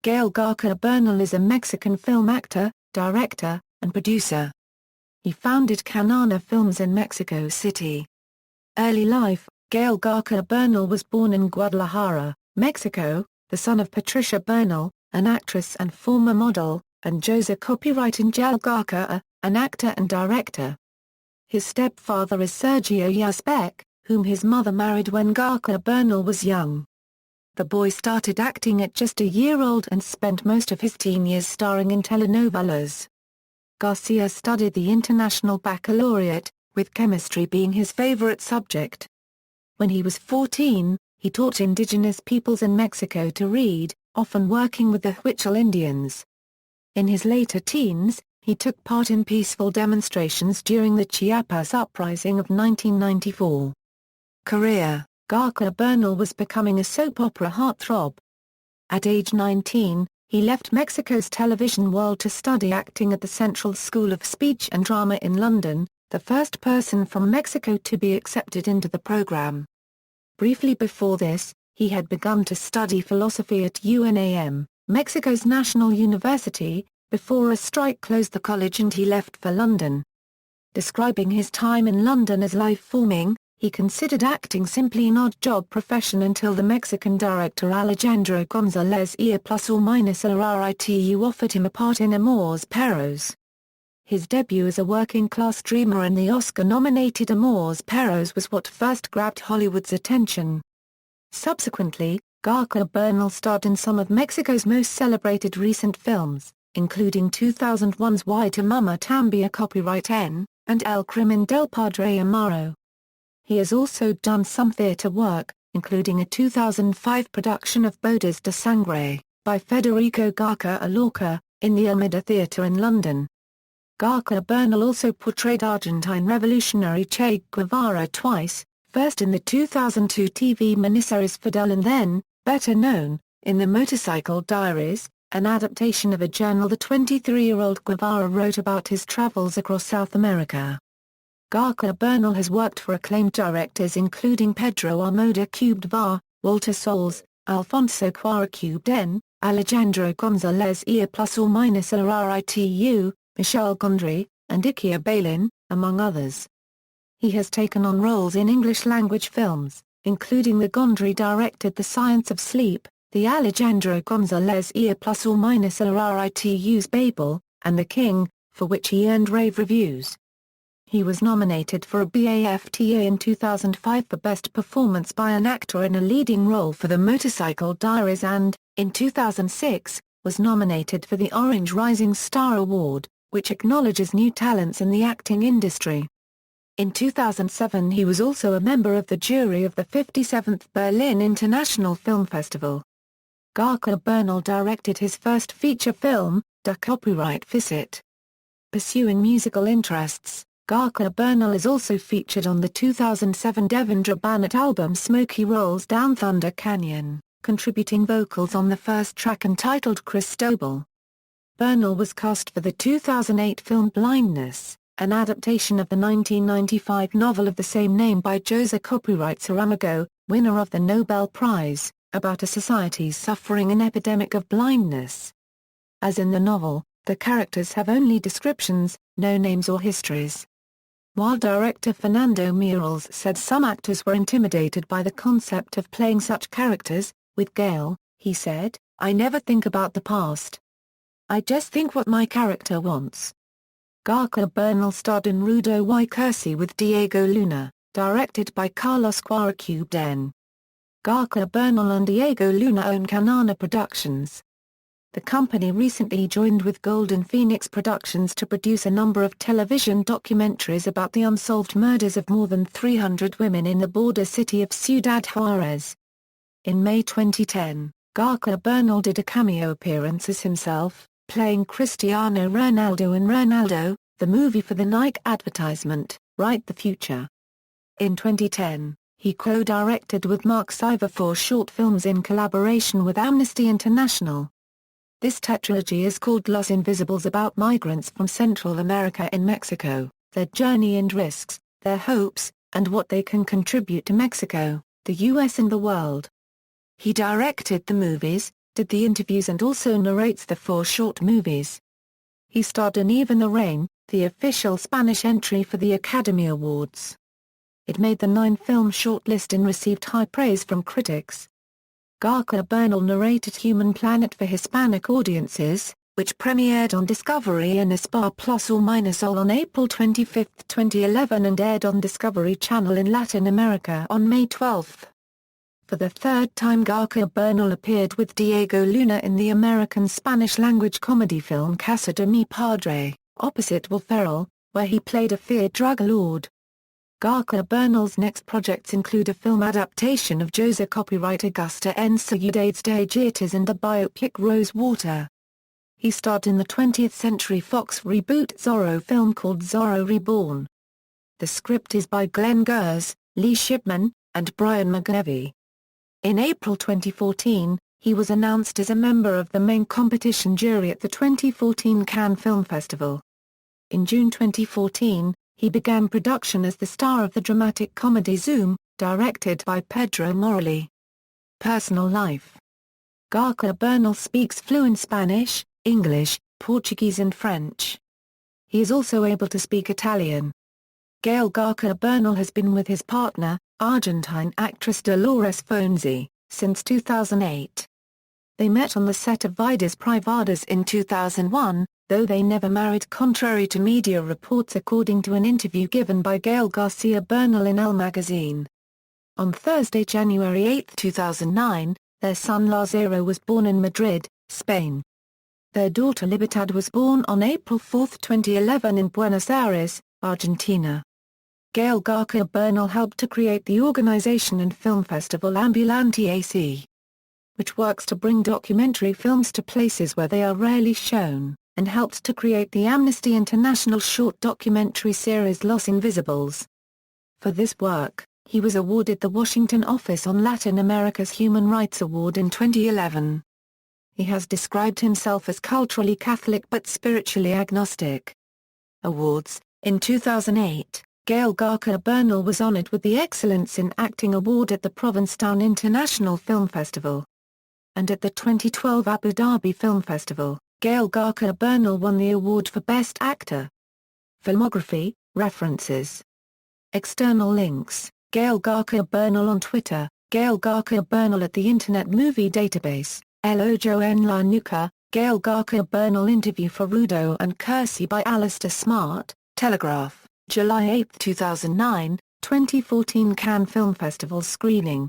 Gael García Bernal is a Mexican film actor, director, and producer. He founded Canana Films in Mexico City. Early life: Gael García Bernal was born in Guadalajara, Mexico, the son of Patricia Bernal, an actress and former model, and Jose Gael García, an actor and director. His stepfather is Sergio Yazbek, whom his mother married when García Bernal was young. The boy started acting at just a year old and spent most of his teen years starring in telenovelas. Garcia studied the International Baccalaureate, with chemistry being his favorite subject. When he was 14, he taught indigenous peoples in Mexico to read, often working with the ɣaṛ'si Indians. In his later teens, he took part in peaceful demonstrations during the Chiapas Uprising of 1994. Career: García Bernal was becoming a soap opera heartthrob. At age 19, he left Mexico's television world to study acting at the Central School of Speech and Drama in London, the first person from Mexico to be accepted into the program. Briefly before this, he had begun to study philosophy at UNAM, Mexico's national university, before a strike closed the college and he left for London. Describing his time in London as life-forming, he considered acting simply an odd-job profession until the Mexican director Alejandro González Iñárritu offered him a part in Amores Perros. His debut as a working-class dreamer in the Oscar-nominated Amores Perros was what first grabbed Hollywood's attention. Subsequently, García Bernal starred in some of Mexico's most celebrated recent films, including 2001's Y Tu Mamá Tambien copyright N, and El Crimen del Padre Amaro. He has also done some theatre work, including a 2005 production of Bodas de Sangre, by Federico García Lorca, in the Almeida Theatre in London. García Bernal also portrayed Argentine revolutionary Che Guevara twice, first in the 2002 TV miniseries Fidel and then, better known, in The Motorcycle Diaries, an adaptation of a journal the 23-year-old Guevara wrote about his travels across South America. García Bernal has worked for acclaimed directors including Pedro Almodóvar, Walter Soles, Alfonso Cuarón, Alejandro González Iñárritu, Michel Gondry, and Ikia Balin, among others. He has taken on roles in English-language films, including the Gondry-directed The Science of Sleep, the Alejandro González Iñárritu's Babel, and The King, for which he earned rave reviews. He was nominated for a BAFTA in 2005 for Best Performance by an Actor in a Leading Role for The Motorcycle Diaries and, in 2006, was nominated for the Orange Rising Star Award, which acknowledges new talents in the acting industry. In 2007 he was also a member of the jury of the 57th Berlin International Film Festival. García Bernal directed his first feature film, Der Copyright Visit. Pursuing musical interests, García Bernal is also featured on the 2007 Devendra Banat album Smokey Rolls Down Thunder Canyon, contributing vocals on the first track entitled Cristobal. Bernal was cast for the 2008 film Blindness, an adaptation of the 1995 novel of the same name by José Saramago, winner of the Nobel Prize, about a society suffering an epidemic of blindness. As in the novel, the characters have only descriptions, no names or histories. While director Fernando Meirelles said some actors were intimidated by the concept of playing such characters, with Gael, he said, "I never think about the past. I just think what my character wants." García Bernal starred in Rudo y Cursi with Diego Luna, directed by Carlos Cuarón. García Bernal and Diego Luna own Canana Productions. The company recently joined with Golden Phoenix Productions to produce a number of television documentaries about the unsolved murders of more than 300 women in the border city of Ciudad Juárez. In May 2010, García Bernal did a cameo appearance as himself, playing Cristiano Ronaldo in *Ronaldo*, the movie for the Nike advertisement, Write the Future. In 2010, he co-directed with Mark Siver 4 short films in collaboration with Amnesty International. This tetralogy is called Los Invisibles, about migrants from Central America in Mexico, their journey and risks, their hopes, and what they can contribute to Mexico, the U.S. and the world. He directed the movies, hosted the interviews and also narrates the 4 short movies. He starred in Even the Rain, the official Spanish entry for the Academy Awards. It made the 9-film shortlist and received high praise from critics. García Bernal narrated Human Planet for Hispanic audiences, which premiered on Discovery and +, on April 25, 2011 and aired on Discovery Channel in Latin America on May 12. For the third time García Bernal appeared with Diego Luna in the American Spanish-language comedy film Casa de mi Padre, opposite Will Ferrell, where he played a feared drug lord. García Bernal's next projects include a film adaptation of José copyright Augusta en Ciudades de Gitas and the biopic Rosewater. He starred in the 20th Century Fox reboot Zorro film called Zorro Reborn. The script is by Glenn Gers, Lee Shipman, and Brian McNevy. In April 2014, he was announced as a member of the main competition jury at the 2014 Cannes Film Festival. In June 2014, he began production as the star of the dramatic comedy Zoom, directed by Pedro Morelli. Personal life. García Bernal speaks fluent Spanish, English, Portuguese and French. He is also able to speak Italian. Gael García Bernal has been with his partner, Argentine actress Dolores Fonzi, since 2008. They met on the set of Vidas Privadas in 2001, though they never married contrary to media reports according to an interview given by Gael García Bernal in Elle magazine. On Thursday, January 8, 2009, their son Lázaro was born in Madrid, Spain. Their daughter Libertad was born on April 4, 2011 in Buenos Aires, Argentina. Gael García Bernal helped to create the organization and film festival Ambulante AC, which works to bring documentary films to places where they are rarely shown, and helped to create the Amnesty International short documentary series Los Invisibles. For this work, he was awarded the Washington Office on Latin America's Human Rights Award in 2011. He has described himself as culturally Catholic but spiritually agnostic. Awards. In 2008, Gael García Bernal was honored with the Excellence in Acting Award at the Provincetown International Film Festival. And at the 2012 Abu Dhabi Film Festival, Gael García Bernal won the award for Best Actor. Filmography, references. External links, Gael García Bernal on Twitter, Gael García Bernal at the Internet Movie Database, El Ojo en la Nuca, Gael García Bernal interview for Rudo and ɣaɾស្ស.a by Alistair Smart, Telegraph, July 8, 2009, 2014 Cannes Film Festival screening.